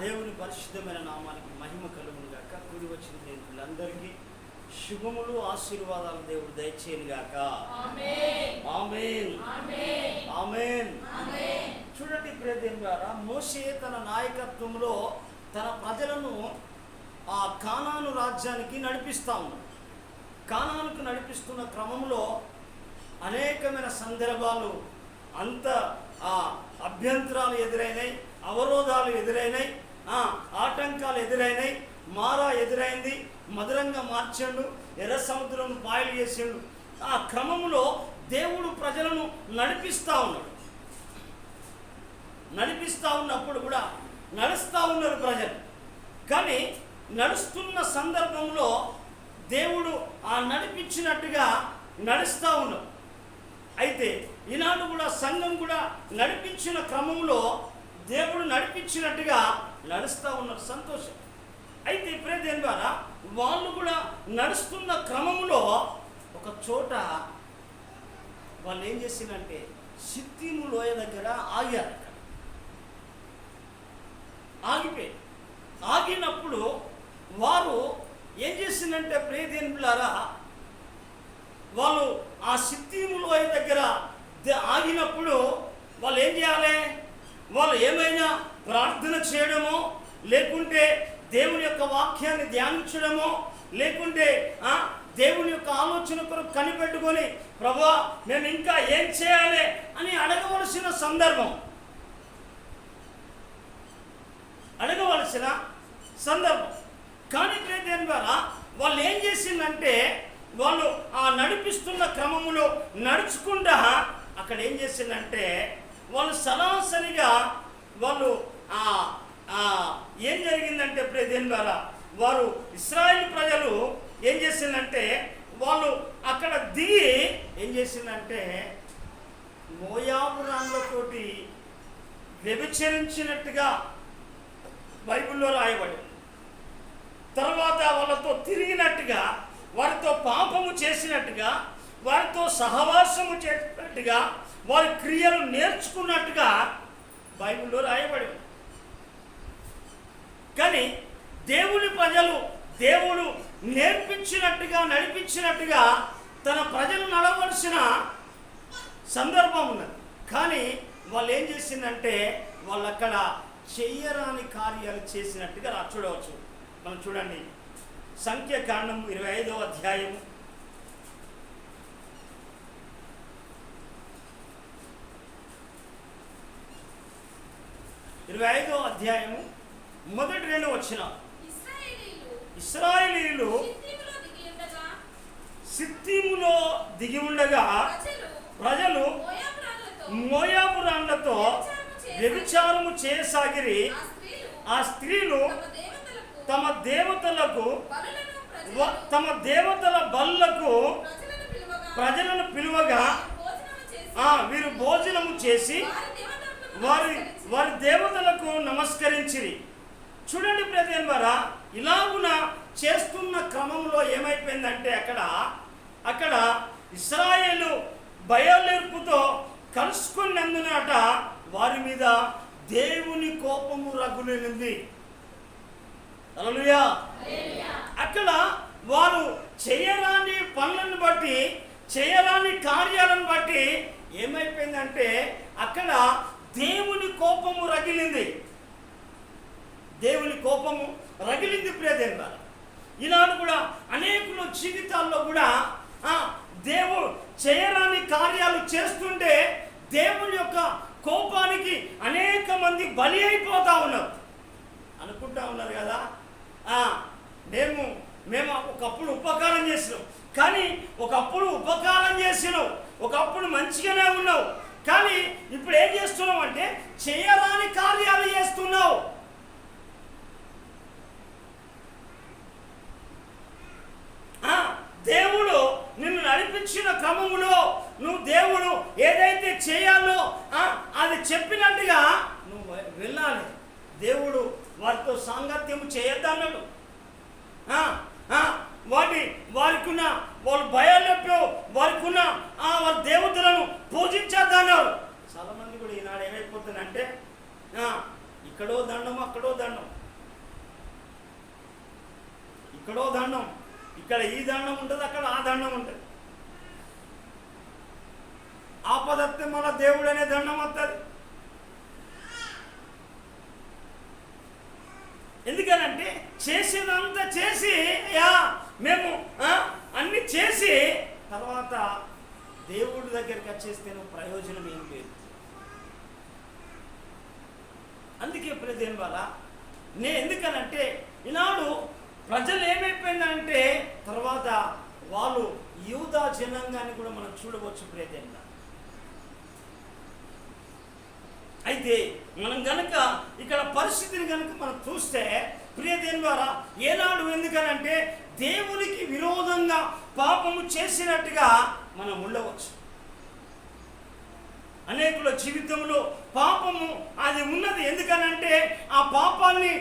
దేవుని పరిశుద్ధమైన నామానికి మహిమ కలుగును గాక. కూడి వచ్చిన దేవుళ్ళందరికీ శుభములు ఆశీర్వాదాలు దేవుడు దయచేయను గాక. ఆమేన్. ఆమేన్. చూడండి ప్రియ దేవులారా, మోషే తన నాయకత్వంలో తన ప్రజలను ఆ కానాను రాజ్యానికి నడిపిస్తా ఉన్నాడు. కానానుకు నడిపిస్తున్న క్రమంలో అనేకమైన సందర్భాలు అంత అభ్యంతరాలు ఎదురైనాయి, అవరోధాలు ఎదురైనాయి, ఆటంకాలు ఎదురైనాయి, మారా ఎదురైంది, మధురంగా మార్చాడు, ఎర్ర సముద్రం పాయలు చేసాడు. ఆ క్రమంలో దేవుడు ప్రజలను నడిపిస్తూ ఉన్నాడు. నడిపిస్తూ ఉన్నప్పుడు కూడా నడుస్తూ ఉన్నారు ప్రజలు. కానీ నడుస్తున్న సందర్భంలో దేవుడు నడిపించినట్టుగా నడుస్తూ ఉన్నాడు. అయితే ఈనాడు కూడా సంఘం కూడా నడిపించిన క్రమంలో దేవుడు నడిపించినట్టుగా నడుస్తూ ఉన్నారు. సంతోషం. అయితే ప్రియదేని ద్వారా వాళ్ళు కూడా నడుస్తున్న క్రమంలో ఒక చోట వాళ్ళు ఏం చేసిందంటే సిత్తీము లోయ దగ్గర ఆగారు. ఆగిపోయి ఆగినప్పుడు వారు ఏం చేసిందంటే ప్రియదేని ద్వారా వాళ్ళు ఆ సిత్తీము లోయ దగ్గర ఆగినప్పుడు వాళ్ళు ఏం చేయాలి? వాళ్ళు ఏమైనా ప్రార్థన చేయడమో, లేకుంటే దేవుని యొక్క వాక్యాన్ని ధ్యానించడమో, లేకుంటే దేవుని యొక్క ఆలోచన కొరకు కనిపెట్టుకొని ప్రభువా మేము ఇంకా ఏం చేయాలి అని అడగవలసిన సందర్భం. కానీ దేని ద్వారా వాళ్ళు ఏం చేసిందంటే వాళ్ళు నడిపిస్తున్న క్రమంలో నడుచుకుంటా అక్కడ ఏం చేసిందంటే వాళ్ళు సరాసరిగా వాళ్ళు ఏం జరిగిందంటే దేని ద్వారా వారు ఇశ్రాయేలు ప్రజలు ఏం చేసిందంటే వాళ్ళు అక్కడ దిగి ఏం చేసిందంటే మోయాబు రాళ్ళతోటి వ్యభిచరించినట్టుగా బైబిల్లో రాయబడి, తర్వాత వాళ్ళతో తిరిగినట్టుగా, వారితో పాపము చేసినట్టుగా, వారితో సహవాసము చేసినట్టుగా, వారి క్రియలు నేర్చుకున్నట్టుగా బైబిల్లో రాయబడి. కానీ దేవుని ప్రజలు దేవుడు నేర్పించినట్టుగా నడిపించినట్టుగా తన ప్రజలు నడవలసిన సందర్భం ఉన్నది. కానీ వాళ్ళు ఏం చేసిందంటే వాళ్ళు అక్కడ చెయ్యరాని కార్యాలు చేసినట్టుగా చూడవచ్చు. మనం చూడండి, సంఖ్యాకాండం 25వ అధ్యాయము 25వ అధ్యాయము మొదటి 2 వచనాలు. ఇశ్రాయేలీయులు సిత్తీములో దిగి ఉండగా ప్రజలు మోయాబు రాళ్ళతో వ్యభిచారము చేయసాగిరి. ఆ స్త్రీలు తమ దేవతల బల్లకు ప్రజలను పిలువగా వీరు భోజనము చేసి వారి దేవతలకు నమస్కరించిరి. చూడండి ప్రియదేని ద్వారా ఇలాగున చేస్తున్న క్రమంలో ఏమైపోయిందంటే అక్కడ ఇశ్రాయేలు బయలుదేర్పుతో కలుసుకున్నందునట వారి మీద దేవుని కోపము రగులింది. హల్లెలూయా. అక్కడ వారు చేయరాని పనులను బట్టి, చేయరాని కార్యాలను బట్టి ఏమైపోయిందంటే అక్కడ దేవుని కోపము రగిలింది. దేవుని కోపము రగిలింది ప్రియదేని ద్వారా. ఈనాడు కూడా అనేకుల జీవితాల్లో కూడా దేవుడు చేయరాని కార్యాలు చేస్తుంటే దేవుని యొక్క కోపానికి అనేక మంది బలి అయిపోతా ఉన్నారు. అనుకుంటా ఉన్నారు కదా, మేము ఒకప్పుడు ఉపకారం చేసినాం, కానీ ఒకప్పుడు ఉపకారం చేసినావు, ఒకప్పుడు మంచిగానే ఉన్నావు, కానీ ఇప్పుడు ఏం చేస్తున్నావు అంటే చేయరాని కార్యాలు చేస్తున్నావు. దేవుడు నిన్ను నడిపించిన క్రమంలో నువ్వు దేవుడు ఏదైతే చేయాలో అది చెప్పినట్టుగా నువ్వు వెళ్ళాలి. దేవుడు వారితో సాంగత్యము చేయొద్దన్నాడు. వారికున్న వాళ్ళు భయాలు వారికున్న వారి దేవతలను పూజించొద్దన్నాడు. చాలామంది కూడా ఈనాడు ఏమైపోతుందంటే ఇక్కడో దండం, అక్కడో దండం, ఇక్కడో దండం, ఇక్కడ ఈ దండం ఉంటుంది, అక్కడ ఆ దండం ఉంటుంది. ఆపదత్తే మన దేవుడు అనే దండం వస్తుంది. ఎందుకనంటే చేసినంత చేసి మేము అన్ని చేసి తర్వాత దేవుడి దగ్గరికి వచ్చేస్తేనో ప్రయోజనం ఏం లేదు. అందుకే ప్రజల వల్ల ఎందుకనంటే ఈనాడు ప్రజలు ఏమైపోయిందంటే తర్వాత వాళ్ళు యూదా జనాంగాన్ని కూడా మనం చూడవచ్చు ప్రియదేవుడా. అయితే మనం గనక ఇక్కడ పరిస్థితిని కనుక మనం చూస్తే ప్రియదేవుని ద్వారా ఏనాడు ఎందుకనంటే దేవునికి విరోధంగా పాపము చేసినట్టుగా మనం ఉండవచ్చు. అనేకుల జీవితంలో పాపము అది ఉన్నది. ఎందుకనంటే ఆ పాపాన్ని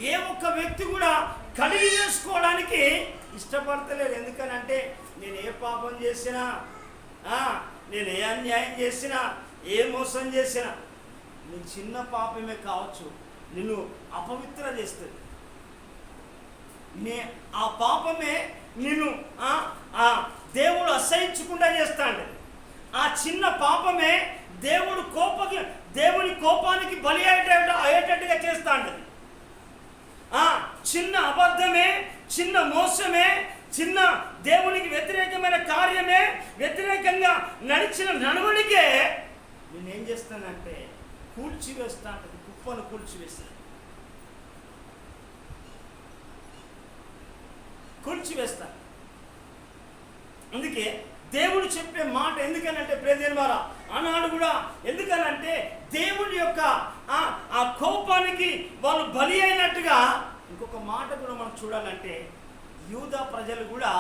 ఏ ఒక్క వ్యక్తి కూడా కడిగి చేసుకోవడానికి ఇష్టపడతలేరు. ఎందుకనంటే నేను ఏ పాపం చేసినా, నేను ఏ అన్యాయం చేసినా, ఏ మోసం చేసినా, నీ చిన్న పాపమే కావచ్చు నిన్ను అపవిత్ర చేస్తుంది. ఆ పాపమే నిన్ను దేవుడు అసహించకుండా చేస్తాడు. ఆ చిన్న పాపమే దేవుని కోపానికి బలి అయ్యేటట్టుగా చేస్తాడు. చిన్న అబద్ధమే, చిన్న మోసమే, చిన్న దేవునికి వ్యతిరేకమైన కార్యమే, వ్యతిరేకంగా నడిచిన నడవడికే నేనేం చేస్తానంటే కూల్చివేస్తా అంటది. కుప్పను కూల్చివేస్తా. అందుకే దేవుడు చెప్పే మాట ఎందుకనంటే ప్రియదేవుని ద్వారా ఆనాడు కూడా ఎందుకనంటే దేవుడి యొక్క ఆ కోపానికి వాళ్ళు బలి అయినట్టుగా ఇంకొక మాట కూడా మనం చూడాలంటే యూదా ప్రజలు కూడా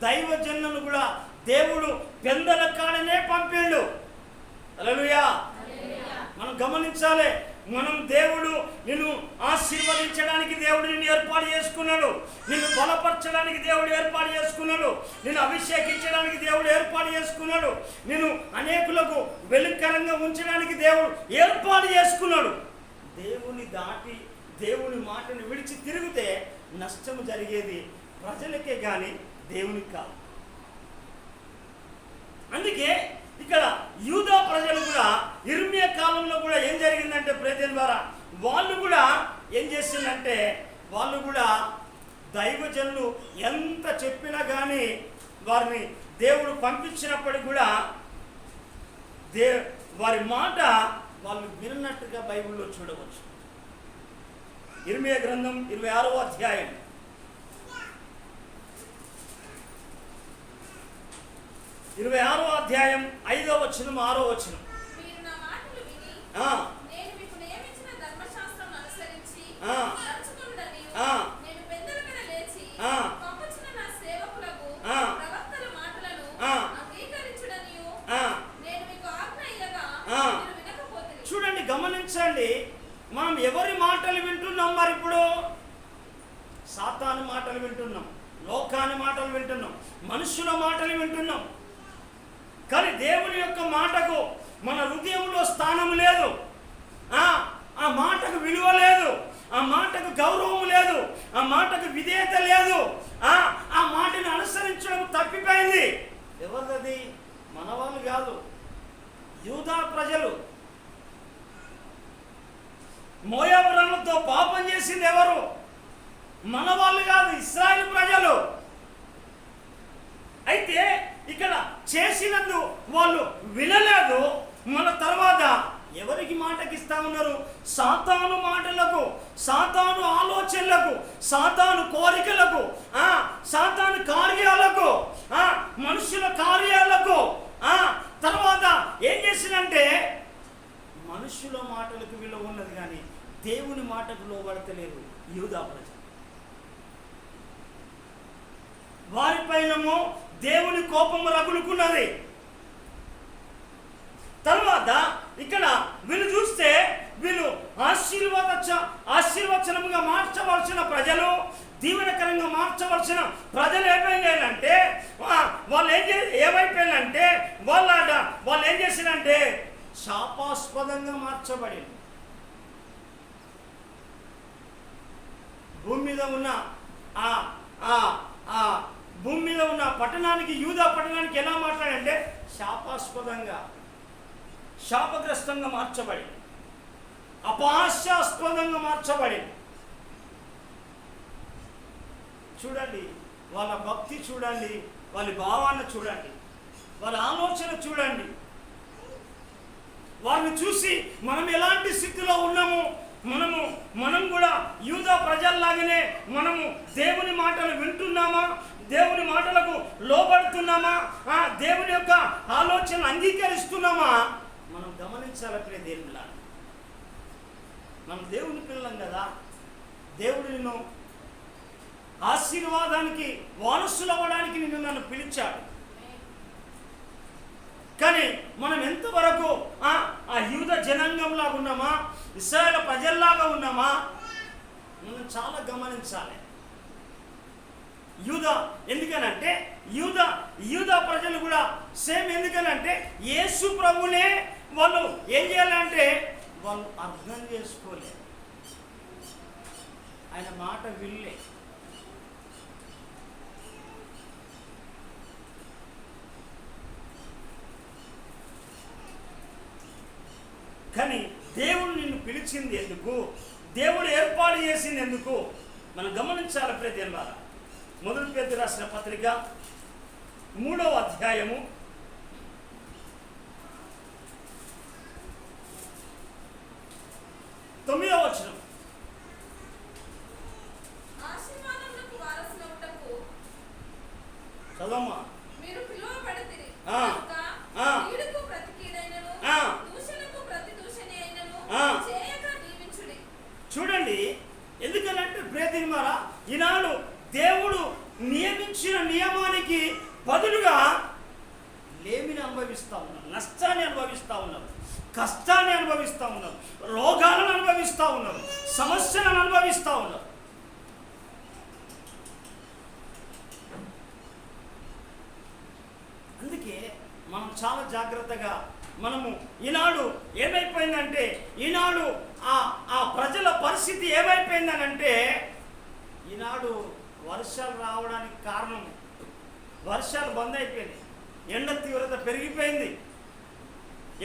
దైవజనులను కూడా దేవుడు పెందల కాడనే పంపిండు. హల్లెలూయా. మనం గమనించాలి. మనం దేవుడు నిన్ను ఆశీర్వదించడానికి దేవుడు నిన్ను ఏర్పాటు చేసుకున్నాడు. నిన్ను బలపరచడానికి దేవుడు ఏర్పాటు చేసుకున్నాడు. నిన్ను అభిషేకించడానికి దేవుడు ఏర్పాటు చేసుకున్నాడు. నిన్ను అనేకులకు వెలుకరంగా ఉంచడానికి దేవుడు ఏర్పాటు చేసుకున్నాడు. దేవుని దాటి దేవుని మాటను విడిచి తిరిగితే నష్టం జరిగేది ప్రజలకే కానీ దేవునికి కాదు. అందుకే ఇక్కడ యూదా ప్రజలు కూడా ఇర్మియా కాలంలో కూడా ఏం జరిగిందంటే ప్రజల ద్వారా వాళ్ళు కూడా ఏం చేసిందంటే వాళ్ళు కూడా దైవజనులు ఎంత చెప్పినా కానీ వారిని దేవుడు పంపించినప్పటికీ కూడా వారి మాట వాళ్ళు విన్నట్టుగా బైబిల్లో చూడవచ్చు. ఇర్మియా గ్రంథం 26వ అధ్యాయం 26వ అధ్యాయం 5వ వచనం 6వ వచనం. చూడండి, గమనించండి. మనం ఎవరి మాటలు వింటున్నాం? మరి ఇప్పుడు సాతాను మాటలు వింటున్నాం, లోకాని మాటలు వింటున్నాం, మనుషుల మాటలు వింటున్నాం. కానీ దేవుని యొక్క మాటకు మన హృదయంలో స్థానం లేదు. ఆ మాటకు విలువ లేదు, ఆ మాటకు గౌరవం లేదు, ఆ మాటకు విధేయత లేదు. ఆ మాటను అనుసరించడం తప్పిపోయింది. ఎవరిది? మన వాళ్ళు కాదు, యూదా ప్రజలు. మోయాబు రాళ్లతో పాపం చేసింది ఎవరు? మన వాళ్ళు కాదు, ఇశ్రాయేలు ప్రజలు. అయితే ఇక్కడ చేసినందు వాళ్ళు వినలేదు. మన తర్వాత ఎవరికి మాటకి ఇస్తా ఉన్నారు? సాతాను మాటలకు, సాతాను ఆలోచనలకు, సాతాను కోరికలకు, సాతాను కార్యాలకు, మనుషుల కార్యాలకు. తర్వాత ఏం చేసిందంటే మనుషుల మాటలకు విలువ ఉన్నది కానీ దేవుని మాటకు లోబడతలేరు యూదా ప్రజలు. వారిపైనము దేవుని కోపము రగులుకున్నది. తర్వాత ఇక్కడ వీళ్ళు చూస్తే వీళ్ళు ఆశీర్వచనముగా మార్చవలసిన ప్రజలు, దీవెనకరంగా మార్చవలసిన ప్రజలు ఏమైపోయారంటే వాళ్ళు ఏమైపోయారంటే వాళ్ళు ఏం చేసినంటే శాపాస్పద శాపాస్పదంగా మార్చబడింది. భూమి మీద ఉన్న భూమి మీద ఉన్న పట్టణానికి, యూదా పట్టణానికి ఎలా మాట్లాడంటే శాపాస్పదంగా, శాపగ్రస్తంగా మార్చబడింది, అపహాస్యాస్పదంగా మార్చబడింది. చూడండి వాళ్ళ భక్తి, చూడండి వాళ్ళ భావాన్ని, చూడండి వాళ్ళ ఆలోచన, చూడండి. వారిని చూసి మనం ఎలాంటి స్థితిలో ఉన్నాము, మనం కూడా యూదా ప్రజల్లాగానే మనము దేవుని మాటలు వింటున్నామా, దేవుని మాటలకు లోబడుతున్నామా, దేవుని యొక్క ఆలోచనలు అంగీకరిస్తున్నామా, మనం గమనించాలి. దేవునిలా మనం దేవుని పిల్లం కదా. దేవుడు నిన్ను ఆశీర్వాదానికి వారసులు అవ్వడానికి నన్ను పిలిచాడు. కానీ మనం ఎంతవరకు ఆ యూద జనాంగంలాగా ఉన్నామా, ఇశ్రాయేలు ప్రజల్లాగా ఉన్నామా, మనం చాలా గమనించాలి. ఎందుకనంటే యూదా ప్రజలు కూడా సేమ్. ఎందుకనంటే యేసు ప్రభునే వాళ్ళు ఏం చేయాలంటే వాళ్ళు అర్థం చేసుకోలేదు, ఆయన మాట వినలే. కానీ దేవుడు నిన్ను పిలిచింది ఎందుకు, దేవుడు ఏర్పాటు చేసింది ఎందుకు మనం గమనించాలి. ప్రియదేవులారా, మొదటి పేతురు రాసిన పత్రిక 3వ అధ్యాయము 9వ వచనం. చదవమ్మా. చూడండి, ఎందుకనంటే ప్రియదేవులారా, ఈనాడు దేవుడు నియమించిన నియమానికి బదులుగా లేమిని అనుభవిస్తూ ఉన్నాం, నష్టాన్ని అనుభవిస్తూ ఉన్నాం, కష్టాన్ని అనుభవిస్తూ ఉన్నాం, రోగాలను అనుభవిస్తూ ఉన్నాం, సమస్యలను అనుభవిస్తూ ఉన్నాం. అందుకే మనం చాలా జాగ్రత్తగా మనము ఈనాడు ఏమైపోయిందంటే, ఈనాడు ఆ ప్రజల పరిస్థితి ఏమైపోయిందనంటే, ఈనాడు వర్షాలు రావడానికి కారణం, వర్షాలు బంద్ అయిపోయినాయి, ఎండ తీవ్రత పెరిగిపోయింది.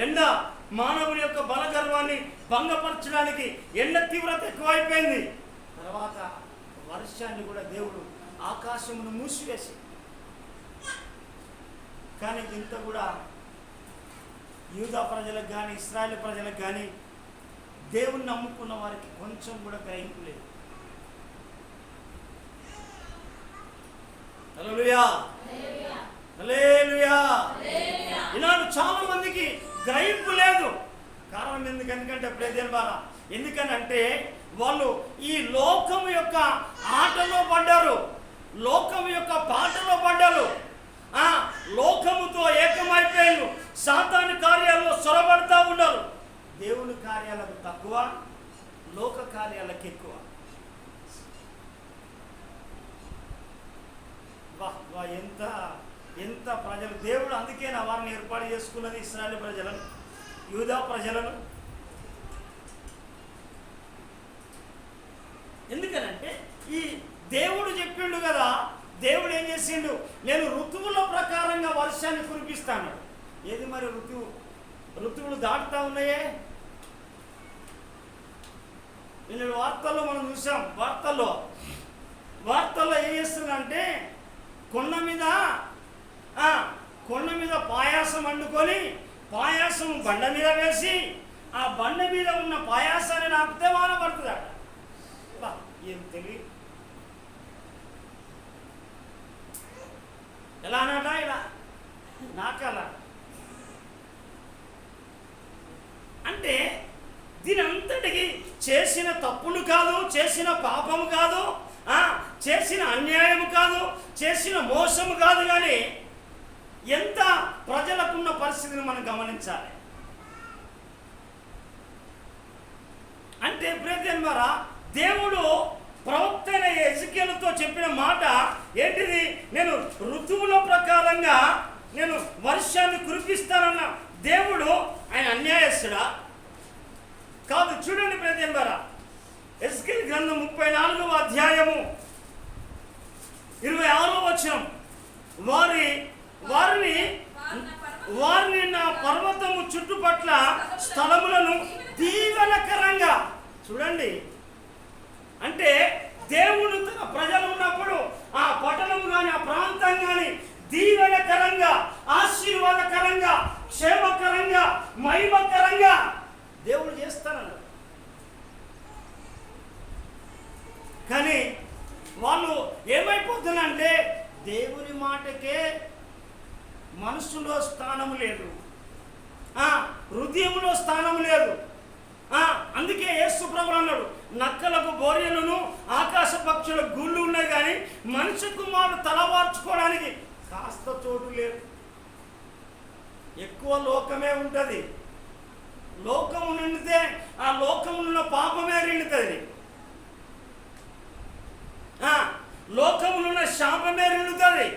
ఎండ మానవుని యొక్క బలగర్వాన్ని భంగపరచడానికి ఎండ తీవ్రత ఎక్కువైపోయింది. తర్వాత వర్షాన్ని కూడా దేవుడు ఆకాశమును మూసివేసి, కానీ ఇంత కూడా యూదా ప్రజలకు కానీ ఇశ్రాయేలు ప్రజలకు కానీ దేవుణ్ణి నమ్ముకున్న వారికి కొంచెం కూడా గ్రహింపు లేదు. హల్లెలూయా, హల్లెలూయా. ఈనాడు చాలా మందికి గ్రహింపు లేదు. కారణం ఎందుకంటే ప్రియదేవులారా, ఎందుకనంటే వాళ్ళు ఈ లోకము యొక్క ఆటలో పడ్డారు, లోకము యొక్క పాటలో పడ్డారు, లోకముతో ఏకమైపోయారు, సాతాను కార్యాల్లో సొరబడతా ఉన్నారు. దేవుని కార్యాలకు తక్కువ, లోక కార్యాలకు ఎక్కువ. ఎంత ప్రజలు, దేవుడు అందుకేనా వారిని ఏర్పాటు చేసుకున్నది, ఇశ్రాయేలు ప్రజలను, యూదా ప్రజలను. ఎందుకనంటే ఈ దేవుడు చెప్పిండు కదా, దేవుడు ఏం చేసిండు, నేను ఋతువుల ప్రకారంగా వర్షాన్ని కురిపిస్తాను. ఏది మరి ఋతువులు దాటుతా ఉన్నాయే. నిన్న వార్తల్లో మనం చూసాం, వార్తల్లో ఏం చేస్తుందంటే కొండ మీద పాయాసం వండుకొని, పాయాసం బండ మీద వేసి, ఆ బండ మీద ఉన్న పాయాసాన్ని నాపితే వాన పడుతుందట. ఏం తెలియదు, ఎలా అన్నట, ఇలా నాకలా అంటే దీని అంతటికి చేసిన తప్పులు కాదు, చేసిన పాపము కాదు, చేసిన అన్యాయము కాదు, చేసిన మోసము కాదు, కానీ ఎంత ప్రజలకున్న పరిస్థితిని మనం గమనించాలి. అంటే ప్రియదేవులారా, దేవుడు ప్రవక్త అయిన ఎజెకియేలుతో చెప్పిన మాట ఏంటిది, నేను ఋతువుల ప్రకారంగా నేను వర్షాన్ని కురిపిస్తానన్న దేవుడు ఆయన అన్యాయస్తుడా? కాదు. చూడండి ప్రియదేవరా, ఎస్కేల్ గ్రంథం 34వ అధ్యాయము 26వ వచనం, వారిని నా పర్వతము చుట్టుపట్ల స్థలములను దీవెనకరంగా. చూడండి, అంటే దేవుడు తన ప్రజలు ఉన్నప్పుడు ఆ పట్టణం కానీ ఆ ప్రాంతం కానీ దీవెనకరంగా, ఆశీర్వాదకరంగా, క్షేమకరంగా, మహిమకరంగా దేవుడు చేస్తానన్నాడు. కానీ వాళ్ళు ఏమైపోతున్నారంటే దేవుని మాటకే మనసులో స్థానం లేదు, హృదయంలో స్థానం లేదు. అందుకే యేసు ప్రభువు అన్నాడు, నక్కలకు బోర్యలను ఆకాశ పక్షుల గూళ్ళు ఉన్నాయి కానీ మనిషి కుమారుడు తలవార్చుకోవడానికి కాస్త చోటు లేదు. ఎక్కువ లోకమే ఉంటుంది. లోకము నిండితే ఆ లోకములో పాపమే నిండుతుంది, లోకములో ఉన్న శాపమే నిండుతుంది,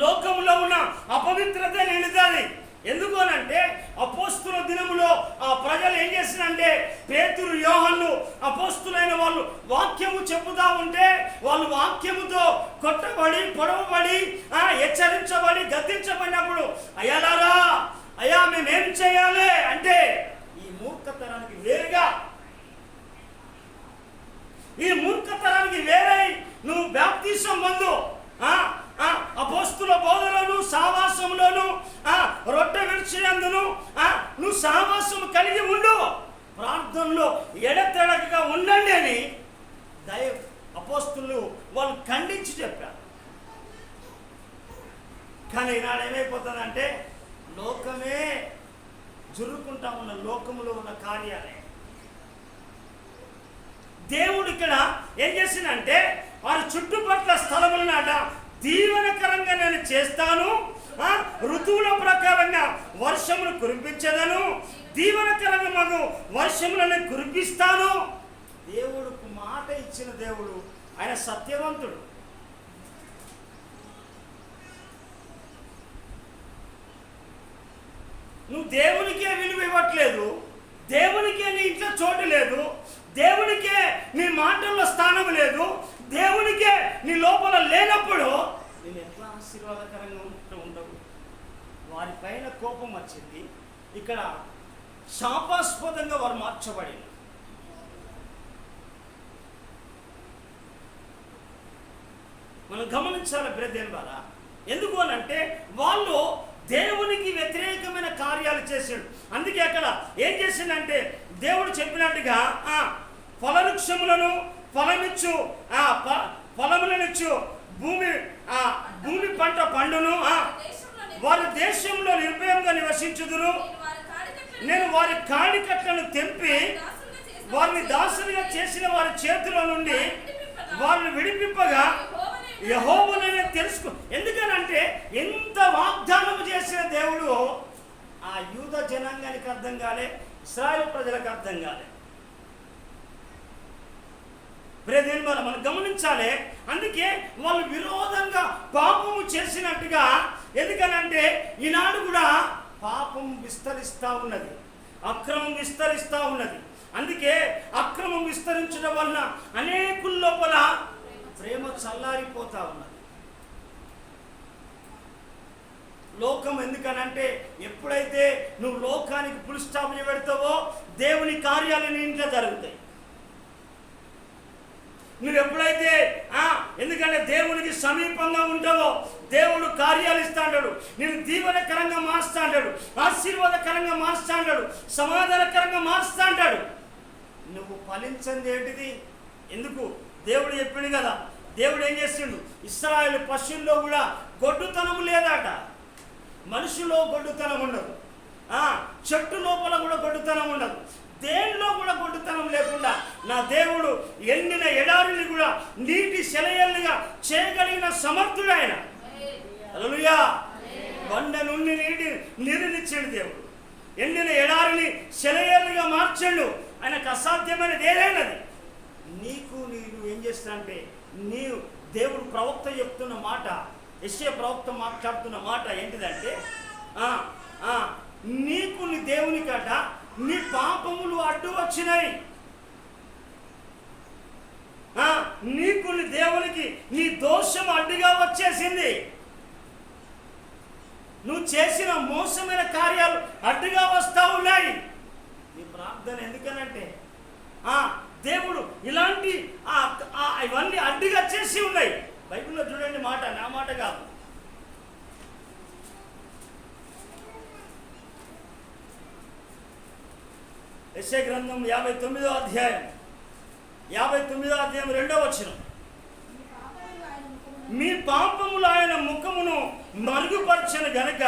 లోకములో ఉన్న అపవిత్రత నిండుతుంది. ఎందుకు అనంటే అపోస్తుల దినములో ఆ ప్రజలు ఏం చేసినంటే పేతురు, యోహన్ను అపోస్తులైన వాళ్ళు వాక్యము చెప్పుతా ఉంటే వాళ్ళు వాక్యముతో కొట్టబడి, పొడవబడి, హెచ్చరించబడి, గద్దించబడినప్పుడు అయ్యాలారా, అయ్యా మేమేం చేయాలి అంటే ఈ మూర్ఖతరానికి వేరుగా, ఈ మూర్ఖతరానికి వేరే నువ్వు బాప్తిసం పొందు. అపోస్తుల బోధలోను సహవాసంలోను రొట్టె విడిచినందును నువ్వు సహవాసం కలిగి ఉండు, ప్రార్థనలో ఎడతెడకగా ఉండండి అని అపోస్తులు వాళ్ళు ఖండించి చెప్పారు. కానీ ఈనాడు ఏమైపోతుందంటే లోకమే జరుగుకుంటా ఉన్న లోకములో ఉన్న కార్యాలే. దేవుడు ఇక్కడ ఏం చేసిందంటే వారి చుట్టుపట్ల స్థలములనాట దీవెనకరంగా నేను చేస్తాను, ఋతువుల ప్రకారంగా వర్షమును కురిపించదను, దీవెనకరంగా మాకు వర్షములను కురిపిస్తాను. దేవుడుకు మాట ఇచ్చిన దేవుడు, ఆయన సత్యవంతుడు. నువ్వు దేవునికే విలువ ఇవ్వట్లేదు, దేవునికే నీ ఇంట్లో చోటు లేదు, దేవునికే నీ మాటల్లో స్థానం లేదు, దేవునికే నీ లోపల లేనప్పుడు నేను ఎట్లా ఆశీర్వాదకరంగా ఉండవు. వారిపైన కోపం వచ్చింది. ఇక్కడ శాపాస్పదంగా వారు మార్చబడింది. మనం గమనించాలి బ్రదర్ ద్వారా. ఎందుకు అనంటే వాళ్ళు దేవునికి వ్యతిరేకమైన కార్యాలు చేశాడు. అందుకే అక్కడ ఏం చేసిందంటే దేవుడు చెప్పినట్టుగా ఫలవృక్షములను ఫలమిచ్చు, ఫలములనిచ్చు భూమి పంట పండును, వారి దేశంలో నిర్భయంగా నివసించుదురు. నేను వారి కాడికట్లను తెంపి వారిని దాసులుగా చేసిన వారి చేతిలో నుండి వారిని విడిపింపగా యెహోవానే తెలుసుకో. ఎందుకనంటే ఎంత వాగ్దానం చేసిన దేవుడు ఆ యూద జనాంగానికి అర్థం కాలే, ఇశ్రాయేలు ప్రజలకు అర్థం కాలే. బ్రదర్ మనం గమనించాలి. అందుకే వాళ్ళు విరోధంగా పాపము చేసినట్టుగా. ఎందుకనంటే ఈనాడు కూడా పాపం విస్తరిస్తూ ఉన్నది, అక్రమం విస్తరిస్తూ ఉన్నది. అందుకే అక్రమం విస్తరించడం వలన అనేకుల లోపల ప్రేమ చల్లారిపోతా ఉన్నది. లోకం ఎందుకనంటే ఎప్పుడైతే నువ్వు లోకానికి ఫుల్ స్టాప్ పెడతావో దేవుని కార్యాలు నీ ఇంట్లో జరుగుతాయి. నువ్వు ఎప్పుడైతే ఎందుకంటే దేవునికి సమీపంగా ఉంటావో దేవుడు కార్యాలు ఇస్తాడు, నేను దీవెనకరంగా మారుస్తాడు, ఆశీర్వాదకరంగా మారుస్తాడు, సమాధానకరంగా మారుస్తాడు. నువ్వు ఫలించింది ఏంటిది? ఎందుకు? దేవుడు చెప్పిండు కదా. దేవుడు ఏం చేసిండు? ఇశ్రాయేలు పశువుల్లో కూడా గొడ్డుతనం లేదట, మనుషులో గొడ్డుతనం ఉండదు, చెట్టు లోపల కూడా గొడ్డుతనం ఉండదు, దేనిలో కూడా గొడ్డుతనం లేకుండా నా దేవుడు ఎండిన ఎడారిని కూడా నీటి సెలయల్నిగా చేయగలిగిన సమర్థుడు ఆయన. హల్లెలూయా. బండ నుండి నీరునిచ్చాడు దేవుడు, ఎండిన ఎడారిని సెలయల్నిగా మార్చాడు. ఆయనకు అసాధ్యమైనది ఏదైనది. నీకు నేను ఏం చేస్తానంటే నీవు దేవుడు ప్రవక్త చెప్తున్న మాట, యెషయా ప్రవక్త మాట్లాడుతున్న మాట ఏంటిదంటే నీకు నీ దేవునికట నీ పాపములు అడ్డు వచ్చినాయి. నీకు నీ దేవునికి నీ దోషం అడ్డుగా వచ్చేసింది. నువ్వు చేసిన మోసమైన కార్యాలు అడ్డుగా వస్తా ఉన్నాయి. నీ ప్రార్థన ఎందుకనంటే దేవుడు ఇలాంటి ఇవన్నీ అడ్డుగా చేసి ఉన్నాయి. బైబిల్లో చూడండి, మాట నా మాట కాదు. యెషయా గ్రంథం 59వ అధ్యాయం 2వ వచనం, మీ పాపములు ఆయన ముఖమును మరుగుపరచను గనక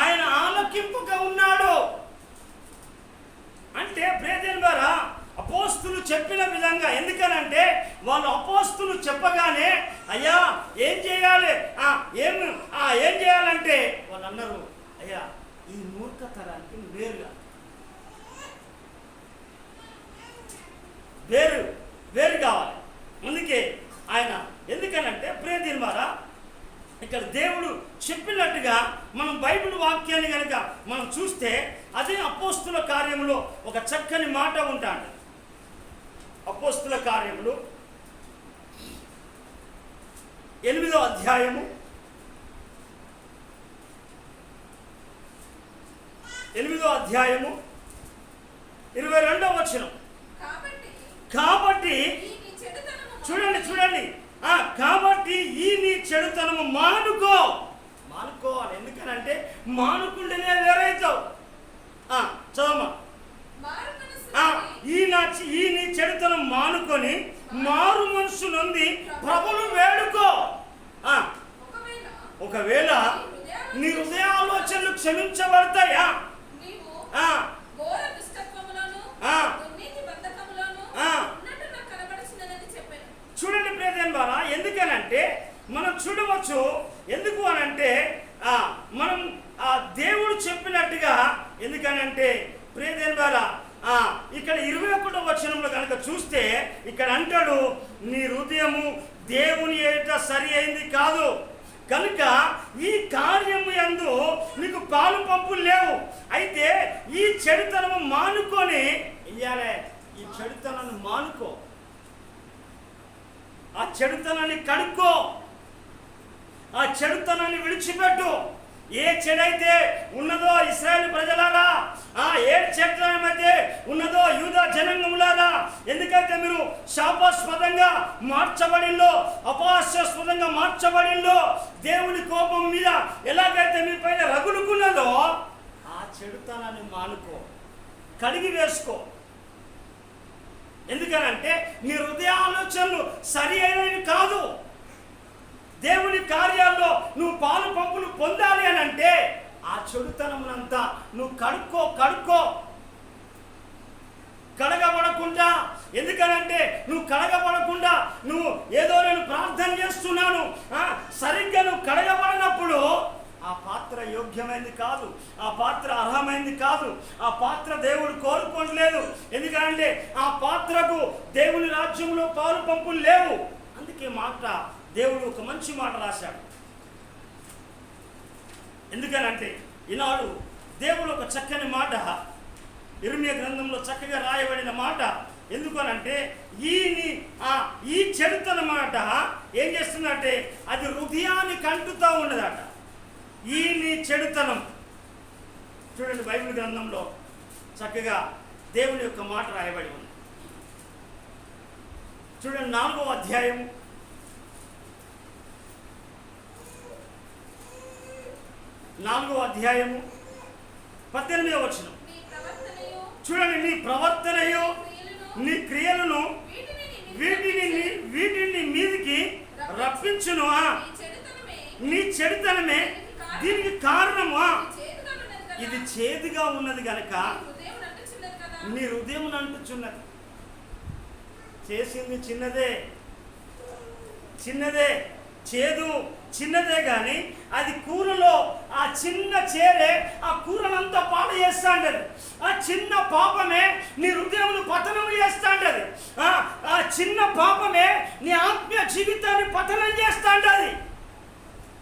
ఆయన ఆలకింపుగా ఉన్నాడు. అంటే ప్రియదేవుని ద్వారా అపోస్తులు చెప్పిన విధంగా, ఎందుకనంటే వాళ్ళు అపోస్తులు చెప్పగానే అయ్యా ఏం చేయాలి, ఏం చేయాలంటే వాళ్ళు అన్నారు, అయ్యా ఈ మూర్ఖతరానికి వేరు కావాలి. అందుకే ఆయన ఎందుకనంటే ప్రియదేవుని ద్వారా ఇక్కడ దేవుడు చెప్పినట్టుగా మనం బైబిల్ వాక్యాన్ని కనుక మనం చూస్తే అదే అపోస్తుల కార్యములో ఒక చక్కని మాట ఉంటాడు. అపోస్తుల కార్యములు 8వ అధ్యాయము 22వ వచనం. కాబట్టి చూడండి, కాబట్టి ఈ నీ చెడుతనము మానుకోవాలి. ఎందుకనంటే మానుకుంటేనే వేరైతావు. చదవమ్మా. ఈ నీ చెడుతనం మానుకొని మారు మనసు నొంది ప్రభువును వేడుకో. ఒకవేళ నీ హృదయ ఆలోచనలు క్షమించబడతాయా? చూడండి ప్రియదేవుని ద్వారా, ఎందుకనంటే మనం చూడవచ్చు. ఎందుకు అనంటే మనం దేవుడు చెప్పినట్టుగా, ఎందుకనంటే ప్రియదేవుని ద్వారా ఇక్కడ 21వ వచనంలో కనుక చూస్తే ఇక్కడ అంటాడు, నీ హృదయము దేవుని ఎదుట సరి అయింది కాదు కనుక ఈ కార్యము యందు నీకు పాలు పంపులు లేవు. అయితే ఈ చెడుతనము మానుకొని ఇయ్యాలే. ఈ చెడుతనాన్ని మానుకో, ఆ చెడుతనాన్ని కడుక్కో, ఆ చెడుతనాన్ని విడిచిపెట్టు. ఏ చెడైతే ఉన్నదో ఇశ్రాయేలు ప్రజలారా, ఏ చెడుతనం అయితే ఉన్నదో యూదా జనాంగములారా, ఎందుకైతే మీరు శాపాస్పదంగా మార్చబడిందో, అపహాస్యాస్పదంగా మార్చబడిందో, దేవుని కోపం మీద ఎలాగైతే మీ పైన రగులుకున్నదో ఆ చెడుతనాన్ని మానుకో, కడిగి వేసుకో. ఎందుకనంటే నీ హృదయ ఆలోచనలు సరి అయినవి కాదు. దేవుని కార్యాల్లో నువ్వు పాలు పంపులు పొందాలి అని అంటే ఆ చెడుతనమునంతా నువ్వు కడుక్కో. కడగబడకుండా, ఎందుకనంటే నువ్వు కడగబడకుండా నువ్వు ఏదో నేను ప్రార్థన చేస్తున్నాను సరిగ్గా నువ్వు కడగబడినప్పుడు ఆ పాత్ర యోగ్యమైంది కాదు, ఆ పాత్ర అర్హమైంది కాదు, ఆ పాత్ర దేవుడు కోరుకోవట్లేదు. ఎందుకంటే ఆ పాత్రకు దేవుని రాజ్యంలో పాలు పంపులు లేవు. అందుకే మాట దేవుడు ఒక మంచి మాట రాశాడు. ఎందుకనంటే ఈనాడు దేవుడు ఒక చక్కని మాట ఇర్మియా గ్రంథంలో చక్కగా రాయబడిన మాట. ఎందుకనంటే ఈ చెడుతన మాట ఏం చేస్తుందంటే అది హృదయానికి అంటుతూ ఉన్నదట. ఈ నీ చెడుతనం చూడండి, బైబిల్ గ్రంథంలో చక్కగా దేవుని యొక్క మాట రాయబడి ఉంది. చూడండి 4వ అధ్యాయం 18వ వచనం. చూడండి, నీ ప్రవర్తనయు నీ క్రియలను వీటిని మీదికి రప్పించును. నీ చెడుతనమే దీనికి కారణము. ఇది చేదుగా ఉన్నది గనక నీ హృదయం అంటుచున్నది. చేసింది చిన్నదే చేదు చిన్నదే కానీ అది కూరలో ఆ చిన్న చేరే ఆ కూరనంతా పాడు చేస్తాంటది. ఆ చిన్న పాపమే నీ హృదయమును పతనం చేస్తాంటది. ఆ చిన్న పాపమే నీ ఆత్మీయ జీవితాన్ని పతనం చేస్తాంటది.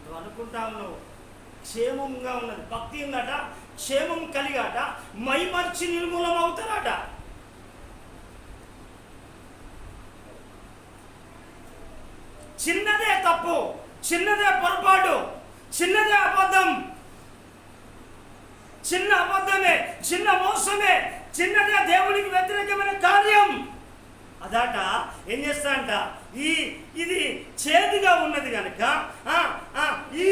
నువ్వు అనుకుంటా ఉన్నావు క్షేమంగా ఉన్నది, భక్తి ఉందట, క్షేమం కలిగాట మైమర్చి నిర్మూలం అవుతారట. చిన్నదే తప్పు, చిన్నదే పొరపాటు, చిన్నదే అబద్ధం, చిన్న అబద్ధమే, చిన్న మోసమే, చిన్నదే దేవునికి వ్యతిరేకమైన కార్యం అదాట ఏం చేస్తా అంట, ఇది చేదుగా ఉన్నది కనుక ఈ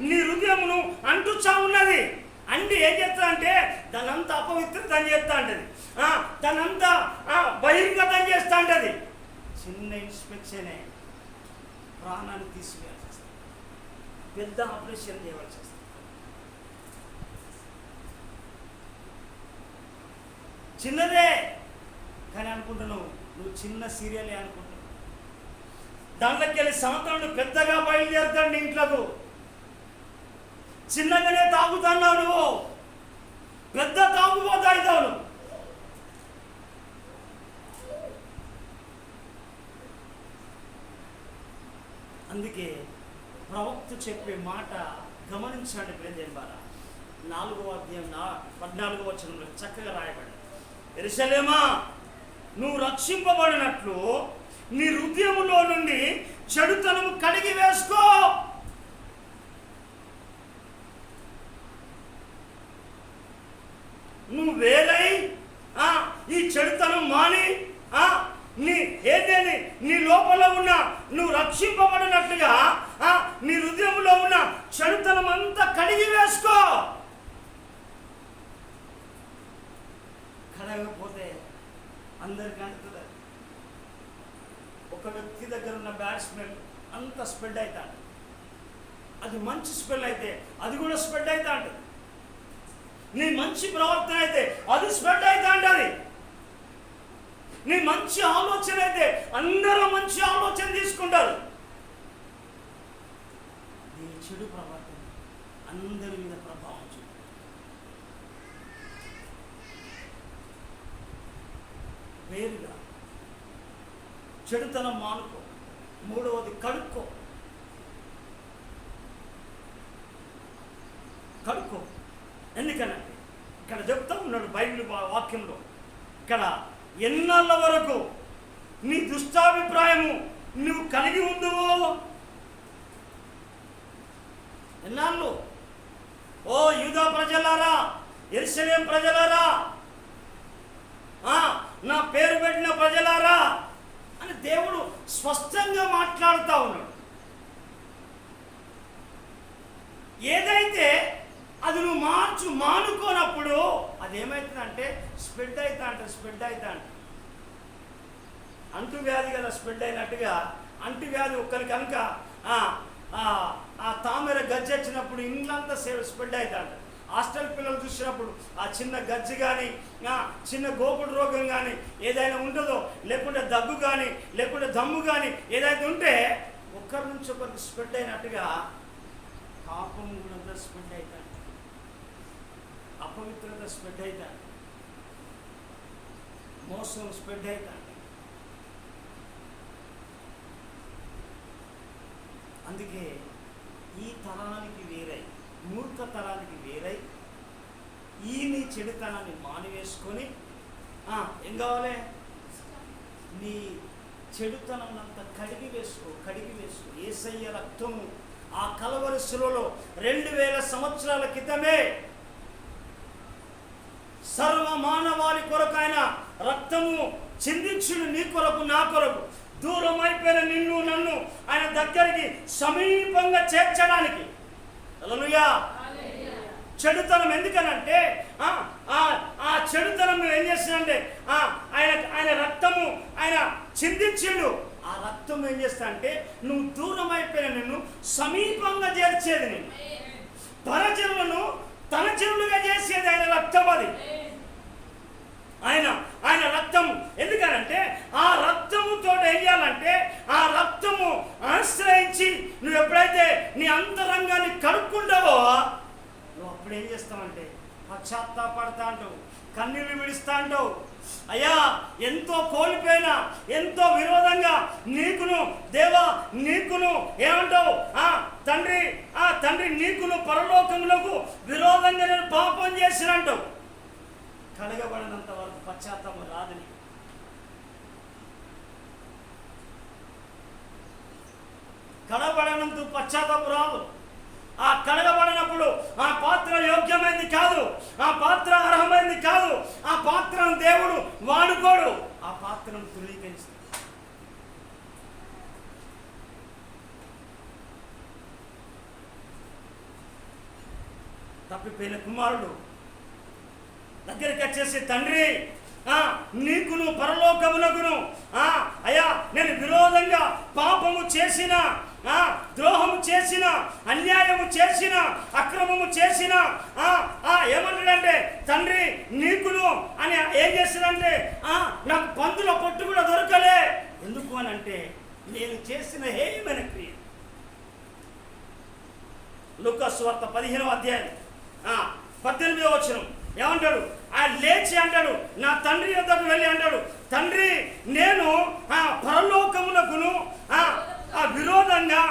నీ హృదయమును అంటుచా ఉన్నది అంటే ఏం చేస్తా అంటే దానంతా అపవిత్రత అని చేస్తా అంటది, దానంతా బహిర్గతం చేస్తా అంటది. చిన్న ఇన్స్పెక్షనే ప్రాణాన్ని తీసివేయాల్సి వస్తుంది, పెద్ద ఆపరేషన్ చేయవలసి వస్తుంది. చిన్నదే కానీ అనుకుంటున్నావు, నువ్వు చిన్న సీరియలే అనుకుంటున్నావు. దాంట్లోకి వెళ్ళి సంవత్సరం పెద్దగా బయలుదేరుతాడు నీ ఇంట్లోకు. చిన్నగానే తాగుతున్నావు నువ్వు, పెద్ద తాగుబోతాయితావు నువ్వు. అందుకే ప్రవక్త చెప్పే మాట గమనించండి ప్రియదేవారా. 4వ అధ్యాయం 14వ వచనంలో చక్కగా రాయబడి, యెరూషలేమా నువ్వు రక్షింపబడినట్లు నీ హృదయములో నుండి చెడుతనము కడిగి వేసుకో. నువ్వు వేరై ఈ చెడుతనం మాని నీ లోపల ఉన్న నువ్వు రక్షింపబడినట్లుగా నీ హృదయంలో ఉన్న చెడుతనం అంతా కడిగి వేసుకో. కడగకపోతే అందరికీ అంటుతుంది. ఒక వ్యక్తి దగ్గర ఉన్న బ్యాడ్ స్మెల్ అంత స్ప్రెడ్ అవుతాడు. అది మంచి స్మెల్ అయితే అది కూడా స్ప్రెడ్ అవుతా ఉంటుంది. నీ మంచి ప్రవర్తన అయితే అది స్ప్రెడ్ అవుతా ఉంటుంది. నీ మంచి ఆలోచన అయితే అందరూ మంచి ఆలోచన తీసుకుంటారు. నీ చెడు ప్రవర్తన అందరి మీద ప్రభావం చూపుతుంది. వేరుగా చెడుతనం మానుకో. 3వది కడుక్కో. ఎందుకనంటే ఇక్కడ చెప్తా ఉన్నాడు బైబిల్ వాక్యంలో, ఇక్కడ ఎన్నాళ్ళ వరకు నీ దుష్టాభిప్రాయము నువ్వు కలిగి ఉందువో, ఎన్నాళ్ళు? ఓ యూదా ప్రజలారా, యెరూషలేము ప్రజలారా, నా పేరు పెట్టిన ప్రజలారా అని దేవుడు స్పష్టంగా మాట్లాడుతూ ఉన్నాడు. ఏదైతే అది నువ్వు మానుకోనప్పుడు అదేమవుతుందంటే స్ప్రెడ్ అవుతా అంట. అంటువ్యాధి కదా స్ప్రెడ్ అయినట్టుగా అంటువ్యాధి ఒక్కరి కనుక ఆ తామర గజ్జి వచ్చినప్పుడు ఇండ్లంతా స్ప్రెడ్ అవుతా అంట. హాస్టల్ పిల్లలు చూసినప్పుడు ఆ చిన్న గజ్జి కానీ చిన్న గోపుడు రోగం కానీ ఏదైనా ఉంటుందో, లేకుంటే దగ్గు కానీ లేకుంటే దమ్ము కానీ ఏదైతే ఉంటే ఒక్కరి నుంచి ఒకరికి స్ప్రెడ్ అయినట్టుగా పాపం కూడా స్ప్రెడ్ అవుతాడు, అపవిత్రత స్ప్రెడ్ అవుతాడు, మోసం స్ప్రెడ్ అవుతాడు. అందుకే ఈ తరానికి వేరై, మూర్ఖ తరానికి వేరై ఈ నీ చెడుతనాన్ని మానివేసుకొని ఏం కావాలి? నీ చెడుతనం అంతా కడిగి వేసుకో. యేసయ్య రక్తము ఆ కలవరి శిలువలో 2000 సంవత్సరాల క్రితమే సర్వ మానవాళి కొరకు ఆయన రక్తము చిందించును, నీ కొరకు నా కొరకు. దూరం అయిపోయిన నిన్ను నన్ను ఆయన దగ్గరికి సమీపంగా చేర్చడానికి. హల్లెలూయా. చెడుతనం ఎందుకనంటే ఆ చెడుతనం ఏం చేస్తుందంటే ఆయన రక్తము ఆయన చిందించాడు. ఆ రక్తం ఏం చేస్తా అంటే నువ్వు దూరం అయిపోయిన నిన్ను సమీపంగా చేర్చేది, నేను పరజనులను తన జనులుగా చేసేది ఆయన రక్తం. అది ఆయన రక్తము. ఎందుకనంటే ఆ రక్తముతో ఏం చేయాలంటే ఆ రక్తము ఆశ్రయించి నువ్వు ఎప్పుడైతే నీ అంతరంగాన్ని కడుక్కుంటావో నువ్వు అప్పుడు ఏం చేస్తావంటే పశ్చాత్తాపడతా అంటావు, కన్నీళ్ళు విడుస్తా అంటావు. అయ్యా ఎంతో కోల్పోయినా, ఎంతో విరోధంగా నీకును దేవా నీకును ఏమంటావు తండ్రి నీకును పరలోకములకు విరోధంగా నేను పాపం చేసినంటావు. కడగబడినంత వరకు పశ్చాత్తాపం రాదని. కడగబడినంత పశ్చాత్తాపం రాదు. ఆ కడగబడినప్పుడు ఆ పాత్ర యోగ్యమైంది కాదు, ఆ పాత్ర అర్హమైంది కాదు, ఆ పాత్రను దేవుడు వాడుకోడు, ఆ పాత్రను ధృవీకరిస్తాడు. తప్పిపోయిన కుమారుడు దగ్గరికి వచ్చేసి తండ్రి నీకును పరలోకమునకును అయ్యా నేను విరోధంగా పాపము చేసిన, ద్రోహము చేసిన, అన్యాయము చేసిన, అక్రమము చేసిన ఏమంటాడంటే తండ్రి నీకును అని ఏం చేస్తాడంటే నాకు పందుల పొట్టు కూడా దొరకలే. ఎందుకు అని అంటే నేను చేసిన హేయమైన క్రియ. లూకా సువార్త 15వ అధ్యాయం 18వ వచనం ఏమంటాడు? ఆయన లేచి అంటాడు, నా తండ్రి యొద్దకు వెళ్ళి అంటాడు, తండ్రి నేను పరలోకమునకును విరోధంగా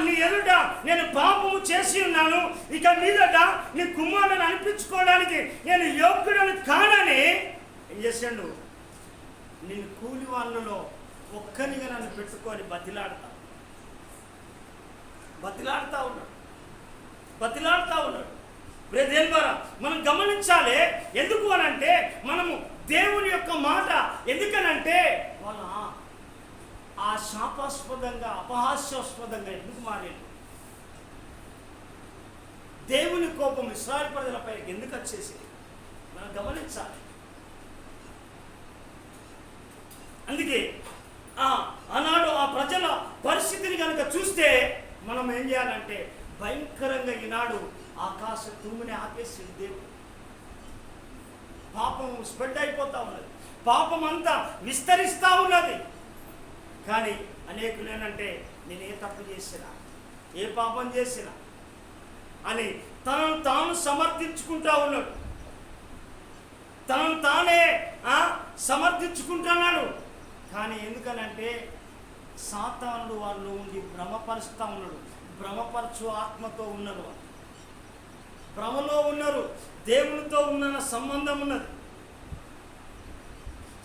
నీ ఎదుట నేను పాపము చేసి ఉన్నాను, ఇక మీదట నీ కుమారుని అనిపించుకోవడానికి నేను యోగ్యుడని కానని ఏం చేశాడు? నేను కూలి వాళ్ళలో ఒక్కనిగా నన్ను పెట్టుకొని బతిలాడుతా ఉన్నాడు. దేవుడా మనం గమనించాలి. ఎందుకు అనంటే మనము దేవుని యొక్క మాట ఎందుకనంటే వాళ్ళ ఆ శాపాస్పదంగా అపహాస్యాస్పదంగా ఎందుకు మారేది? దేవుని కోపం ఇశ్రాయేలు ప్రజలపై ఎందుకు వచ్చేసింది మనం గమనించాలి. అందుకే ఆనాడు ఆ ప్రజల పరిస్థితిని కనుక చూస్తే మనం ఏం చేయాలంటే భయంకరంగా ఈనాడు ఆకాశ తూముని ఆపేసింది దేవుడు. పాపం స్ప్రెడ్ అయిపోతా ఉన్నది, పాపం అంతా విస్తరిస్తూ ఉన్నది. కానీ అనేకులు ఏంటంటే నేను ఏ తప్పు చేసినా, ఏ పాపం చేసినా అని తనను తాను సమర్థించుకుంటా ఉన్నాడు, తనను తానే సమర్థించుకుంటున్నాడు. కానీ ఎందుకనంటే సాతానుడు వాళ్ళు ఉండి భ్రమపరుస్తూ ఉన్నాడు. భ్రమపరచు ఆత్మతో ఉన్నారు, భ్రమలో ఉన్నారు, దేవునితో ఉన్న సంబంధం ఉన్నది.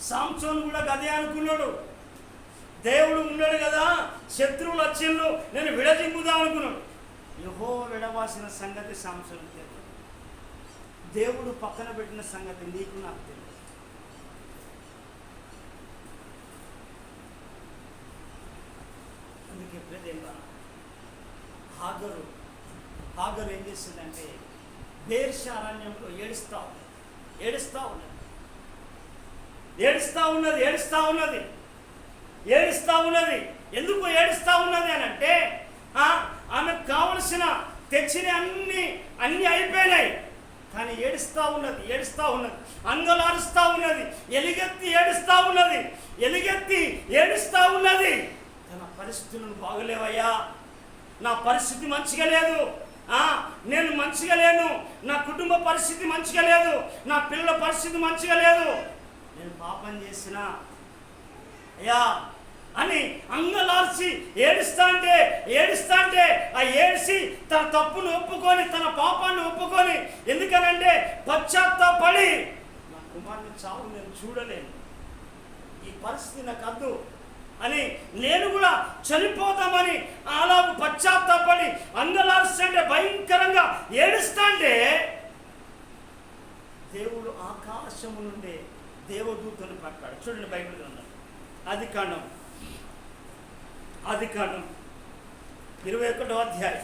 సాంసోను కూడా అదే అనుకున్నాడు, దేవుడు ఉన్నాడు కదా, శత్రువులు వచ్చిండు, నేను విడజింపుదాం అనుకున్నాడు. యెహోవా విడవాసిన సంగతి సాంసోను తెలియదు, దేవుడు పక్కన పెట్టిన సంగతి నీకు నాకు తెలియదు. అందుకే ప్రేమ హాగరు ఏం చేసిందంటే బేర్షా అరణ్యంలో ఏడుస్తా ఉన్నది. ఎందుకు ఏడుస్తా ఉన్నది అని అంటే ఆమెకు కావలసిన తెచ్చిన అన్ని అయిపోయినాయి. కానీ ఏడుస్తా ఉన్నది, అంగలారుస్తూ ఉన్నది, ఎలుగెత్తి ఏడుస్తా ఉన్నది. తన పరిస్థితులను బాగలేవయ్యా, నా పరిస్థితి మంచిగా లేదు, నేను మంచిగా లేను, నా కుటుంబ పరిస్థితి మంచిగా లేదు, నా పిల్లల పరిస్థితి మంచిగా లేదు, నేను పాపం చేసిన అయ్యా అని అంగలార్చి ఏడుస్తా అంటే ఆ ఏడిసి తన తప్పును ఒప్పుకొని, తన పాపాన్ని ఒప్పుకొని, ఎందుకనంటే పశ్చాత్తాపడి నా కుమారుని చావు నేను చూడలేను, ఈ పరిస్థితి నాకు అద్దు అని, నేను కూడా చనిపోతామని అలా పశ్చాత్తాపడి అంగలార్చంటే భయంకరంగా ఏడుస్తాంటే దేవుడు ఆకాశము నుండి దేవదూతను పట్టాడు. చూడండి బైబిల్ గ్రంథం ఆదికాండం 21వ అధ్యాయం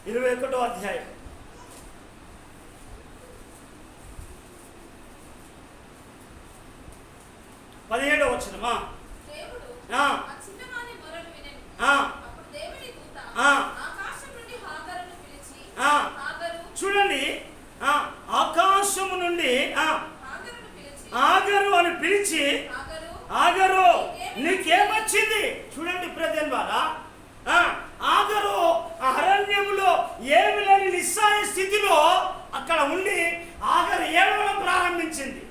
21వ అధ్యాయం 17వ వచనమా చూడండి, ఆకాశము నుండి ఆగరు అని పిలిచి, ఆగరు నీకేమొచ్చింది? చూడండి ప్రజల ద్వారా ఆగరు అరణ్యం స్థితిలో అక్కడ ఉండి ఆగరు ఏడవడం ప్రారంభించింది.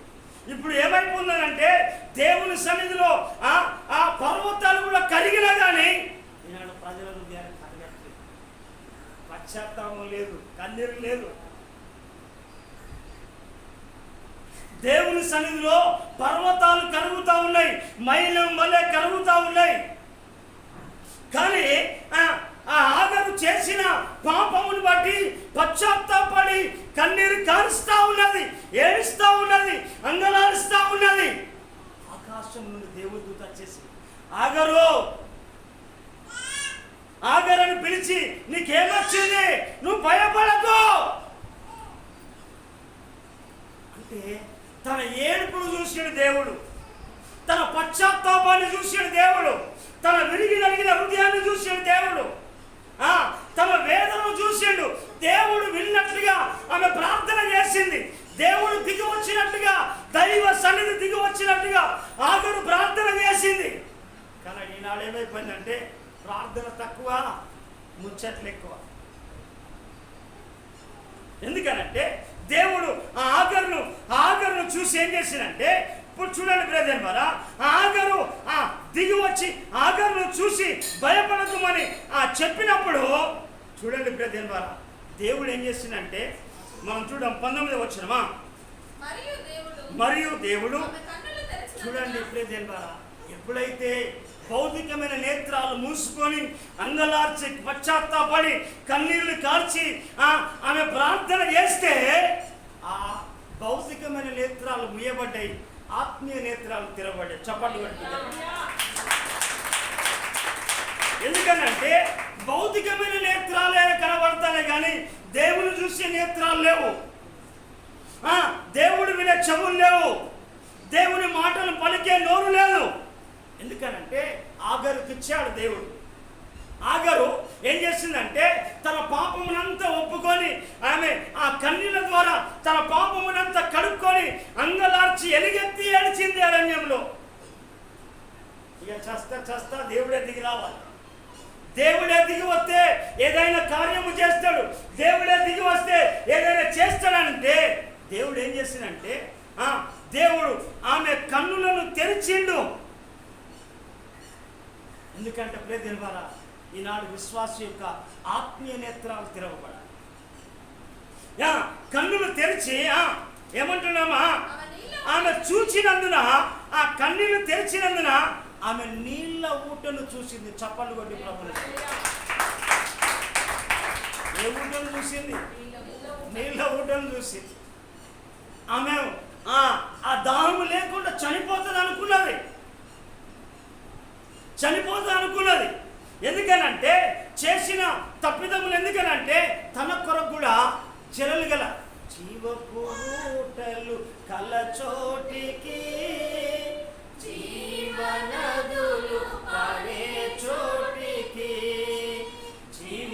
ఇప్పుడు ఏమైపోతుందంటే దేవుని సన్నిధిలో ఆ పర్వతాలు కూడా కరిగినా కానీ ఈనాడు ప్రజల హృదయాలు కరగట్లేదు. పశ్చాత్తాపం లేదు, కన్నీరు లేదు. దేవుని సన్నిధిలో పర్వతాలు కరుగుతూ ఉన్నాయి, మైలం వల్లే కరుగుతూ ఉన్నాయి. కానీ ఆ ఆగరు చేసిన పాపమును బట్టి పశ్చాత్తాపడి కన్నీరు కారుస్తూ ఉన్నది, ఏడుస్తూ ఉన్నది, అంగలారుస్తూ ఉన్నది. ఆకాశం నుండి దేవుడు దూత వచ్చేసి ఆగరని పిలిచి, నీకేమొచ్చింది, నువ్వు భయపడకు అంటే తన ఏడుపును చూసాడు దేవుడు, తన పశ్చాత్తాపాన్ని చూసాడు దేవుడు, తన విరిగి నలిగిన హృదయాన్ని చూసాడు దేవుడు, తన వేదనను చూసాడు దేవుడు. విన్నట్లుగా ఆమె ప్రార్థన చేసింది. దేవుడు దిగి వచ్చినట్టుగా, దైవ సన్నిధి దిగి వచ్చినట్టుగా ఆగరు ప్రార్థన చేసింది. కానీ ఈనాడు ఏమైపోయిందంటే ప్రార్థన తక్కువ, ముచ్చట్లు ఎక్కువ. ఎందుకనంటే దేవుడు ఆగరును చూసి ఏం చేసిందంటే, ఇప్పుడు చూడండి బ్రదర్ మరా, ఆగరు దిగి వచ్చి ఆగరును చూసి భయపడదుమని చెప్పినప్పుడు చూడండి బ్రదర్ మరా, దేవుడు ఏం చేసిందంటే, మనం చూడం 19వ వచనమా, మరియు దేవుడు చూడండి బ్రదర్ మరా, ఎప్పుడైతే భౌతికమైన నేత్రాలు మూసుకొని అంగలార్చి పశ్చాత్తాపడి కన్నీళ్లు కార్చి ఆమె ప్రార్థన చేస్తే ఆ భౌతికమైన నేత్రాలు ముయ్యబడ్డాయి, ఆత్మీయ నేత్రాలు తెరబడ్డాయి. చప్పట్లు కొట్టుకుంటారు. ఎందుకనంటే భౌతికమైన నేత్రాలే కనబడతానే కానీ దేవుని చూసే నేత్రాలు లేవు, దేవుడు వినే చెవులు లేవు, దేవుని మాటలు పలికే నోరు లేదు. ఎందుకనంటే ఆగరుకి ఇచ్చాడు దేవుడు. ఆగరు ఏం చేసిందంటే తన పాపమునంతా ఒప్పుకొని ఆమె ఆ కన్నీళ్ళ ద్వారా తన పాపమునంతా కడుక్కొని అంగలార్చి ఎలుగెత్తి ఏడిచింది అరణ్యంలో. ఇక చస్తా దేవుడే దిగి రావాలి. దేవుడే దిగి వస్తే ఏదైనా కార్యము చేస్తాడు, దేవుడే దిగి వస్తే ఏదైనా చేస్తాడంటే దేవుడు ఏం చేసిందంటే దేవుడు ఆమె కన్నులను తెరిచిండు. ఎందుకంటే ప్రియమైన వారా, ఈనాడు విశ్వాస యొక్క ఆత్మీయ నేత్రాలు తెరవబడాలి. కన్నులు తెరిచి ఏమంటున్నామా, ఆమె చూచినందున, ఆ కన్నులు తెరిచినందున ఆమె నీళ్ళ ఊటను చూసింది. చప్పలు కొట్టి ప్రభువుని. ఏ ఊటను చూసింది? నీళ్ళ ఊటను చూసింది. ఆమె ఆ దాహము లేకుండా చనిపోతుంది అనుకున్నది. ఎందుకనంటే చేసిన తప్పిదములు, ఎందుకనంటే తన కొరకు కూడా చెరలు గల జీవపు ఊటలు కల చోటికి, జీవనదులు పాడే చోటికి, జీవ